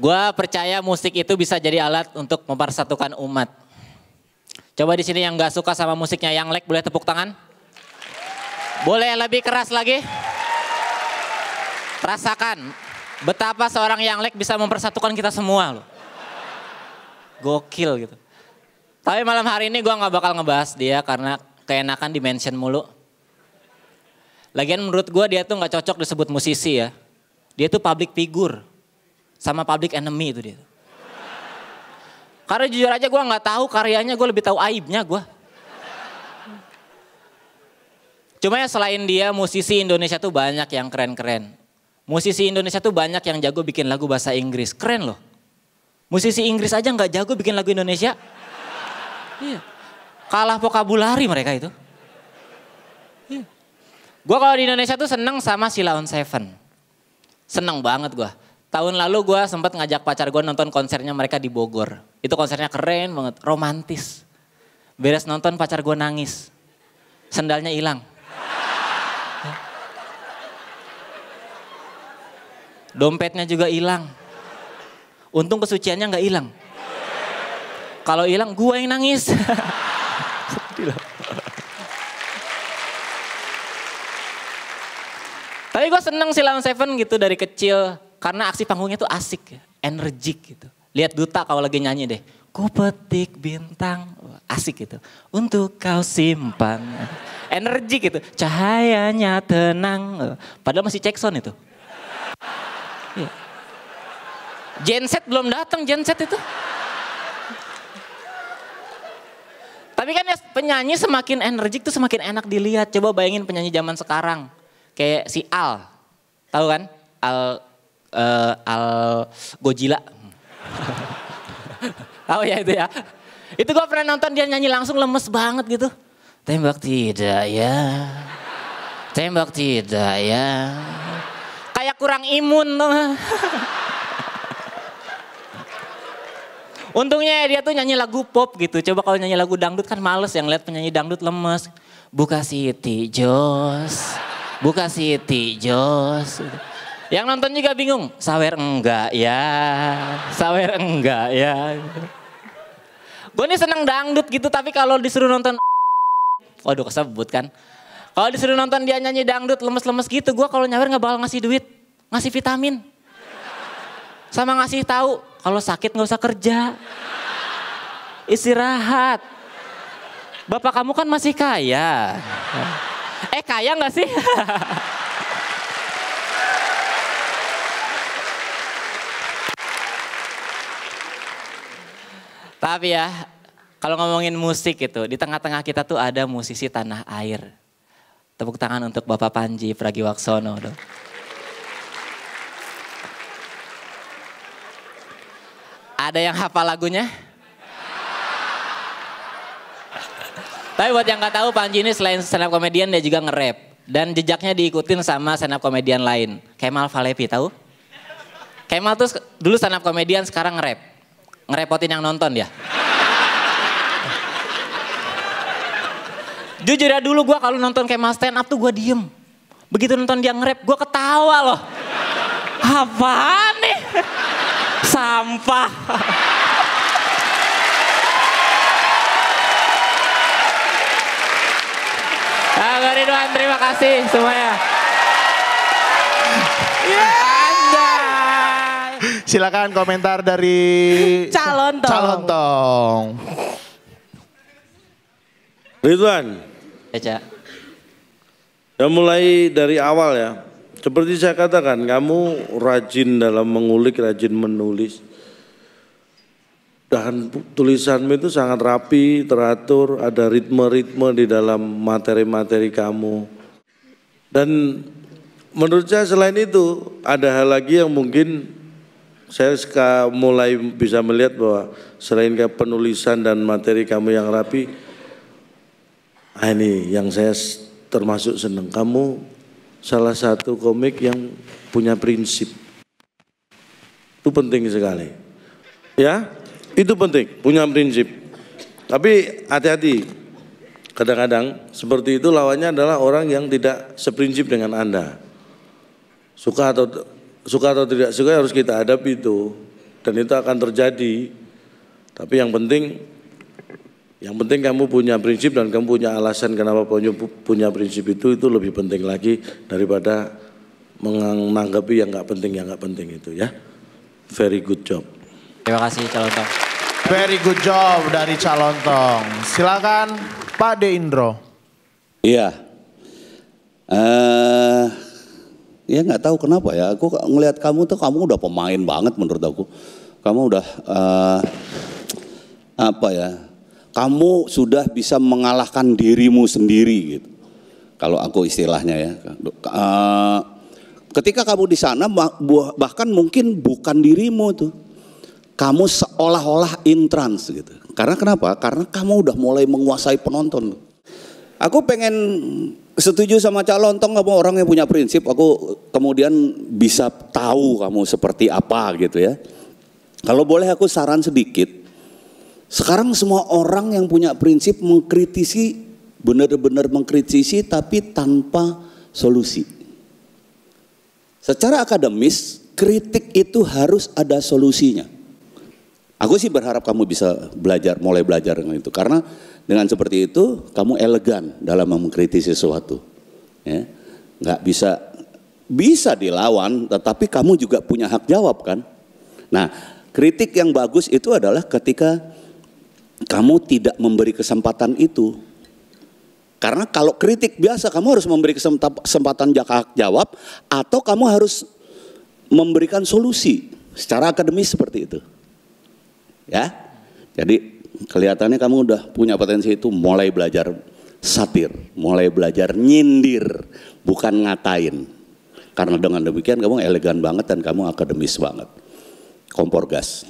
Gua percaya musik itu bisa jadi alat untuk mempersatukan umat. Coba di sini yang gak suka sama musiknya yang lag boleh tepuk tangan? Boleh lebih keras lagi? Rasakan betapa seorang yang lag bisa mempersatukan kita semua loh. Gokil gitu. Tapi malam hari ini gue gak bakal ngebahas dia karena keenakan di-mention mulu. Lagian menurut gue dia tuh gak cocok disebut musisi ya. Dia tuh public figure sama public enemy itu dia. Karena jujur aja gue gak tahu karyanya, gue lebih tahu aibnya gue. Cuma ya selain dia musisi Indonesia tuh banyak yang keren-keren. Musisi Indonesia tuh banyak yang jago bikin lagu bahasa Inggris, keren loh. Musisi Inggris aja gak jago bikin lagu Indonesia. Iya. Kalah vokabulari mereka itu. Iya. Gue kalau di Indonesia tuh seneng sama Sheila on 7. Seneng banget gue. Tahun lalu gue sempat ngajak pacar gue nonton konsernya mereka di Bogor. Itu konsernya keren banget, romantis. Beres nonton pacar gue nangis. Sendalnya hilang. Dompetnya juga hilang. Untung kesuciannya nggak hilang. Kalau hilang gue yang nangis. Tapi gue seneng Sheila on 7 gitu dari kecil. Karena aksi panggungnya tuh asik, energik gitu. Lihat Duta kalau lagi nyanyi deh. Ku petik bintang, asik gitu. Untuk kau simpan. Energik gitu, cahayanya tenang. Padahal masih Jackson itu. Iya. Genset belum datang, Genset itu. Tapi kan ya penyanyi semakin energik tuh semakin enak dilihat. Coba bayangin penyanyi zaman sekarang. Kayak si Al, tahu kan? Al Gojila. Tahu ya itu ya. Itu gue pernah nonton dia nyanyi langsung lemes banget gitu. Tembak tidak ya. Tembak tidak ya. Kayak kurang imun tuh. Untungnya dia tuh nyanyi lagu pop gitu. Coba kalau nyanyi lagu dangdut kan males yang lihat penyanyi dangdut lemes. Buka Siti Jos. Buka Siti Jos. Yang nonton juga bingung, sawer enggak ya, sawer enggak ya. Gue nih seneng dangdut gitu, tapi kalau disuruh nonton, waduh kesebut kan. Kalau disuruh nonton dia nyanyi dangdut lemes-lemes gitu, gue kalau nyawer nggak bakal ngasih duit, ngasih vitamin. Sama ngasih tahu, kalau sakit nggak usah kerja, istirahat. Bapak kamu kan masih kaya. Kaya nggak sih? Tapi ya, kalau ngomongin musik gitu, di tengah-tengah kita tuh ada musisi tanah air. Tepuk tangan untuk Bapak Panji Pragiwaksono dong. Ada yang hafal lagunya? Tapi buat yang gak tahu, Panji ini selain stand up comedian dia juga nge-rap. Dan jejaknya diikutin sama stand up comedian lain. Kemal Falepi tahu? Kemal tuh dulu stand up comedian, sekarang nge-rap. Ngerepotin yang nonton dia. Jujur ya dulu gue kalau nonton Kemal stand up tuh gue diem. Begitu nonton dia nge-rap gue ketawa loh. Apaan nih? Sampah. Kak Ridwan terima kasih semuanya. Silakan komentar dari Calon Tong. Ridwan. Ya, Mulai dari awal ya. Seperti saya katakan, kamu rajin dalam mengulik, rajin menulis. Dan tulisanmu itu sangat rapi, teratur, ada ritme-ritme di dalam materi-materi kamu. Dan menurut saya selain itu, ada hal lagi yang mungkin saya mulai bisa melihat bahwa selain penulisan dan materi kamu yang rapi, ini yang saya termasuk senang. Kamu salah satu komik yang punya prinsip. Itu penting sekali. Ya, itu penting, punya prinsip. Tapi hati-hati. Kadang-kadang seperti itu lawannya adalah orang yang tidak seprinsip dengan Anda. Suka atau tidak suka harus kita hadapi itu. dan itu akan terjadi. Tapi yang penting kamu punya prinsip dan kamu punya alasan kenapa punya prinsip itu lebih penting lagi daripada menanggapi yang nggak penting itu ya. Very good job. Terima kasih Calontong. Very good job dari Calontong. Silakan Pak De Indro. Iya. Ya nggak tahu kenapa ya. Aku ngelihat kamu tuh kamu udah pemain banget menurut aku. Kamu udah apa ya? Kamu sudah bisa mengalahkan dirimu sendiri gitu. Kalau aku istilahnya ya. Ketika kamu di sana bahkan mungkin bukan dirimu tuh. Kamu seolah-olah in trance gitu. Karena kenapa? Karena kamu udah mulai menguasai penonton. Aku pengen setuju sama Calontong, kamu orang yang punya prinsip. Aku kemudian bisa tahu kamu seperti apa gitu ya. Kalau boleh aku saran sedikit. Sekarang semua orang yang punya prinsip mengkritisi, benar-benar mengkritisi tapi tanpa solusi. Secara akademis, kritik itu harus ada solusinya. Aku sih berharap kamu bisa mulai belajar dengan itu. Karena dengan seperti itu, kamu elegan dalam mengkritisi sesuatu. Ya. Nggak bisa dilawan, tetapi kamu juga punya hak jawab kan. Nah, kritik yang bagus itu adalah ketika kamu tidak memberi kesempatan itu. Karena kalau kritik biasa, kamu harus memberi kesempatan hak jawab, atau kamu harus memberikan solusi secara akademis seperti itu. Ya, jadi kelihatannya kamu udah punya potensi itu, mulai belajar satir, mulai belajar nyindir, bukan ngatain. Karena dengan demikian kamu elegan banget dan kamu akademis banget. Kompor gas.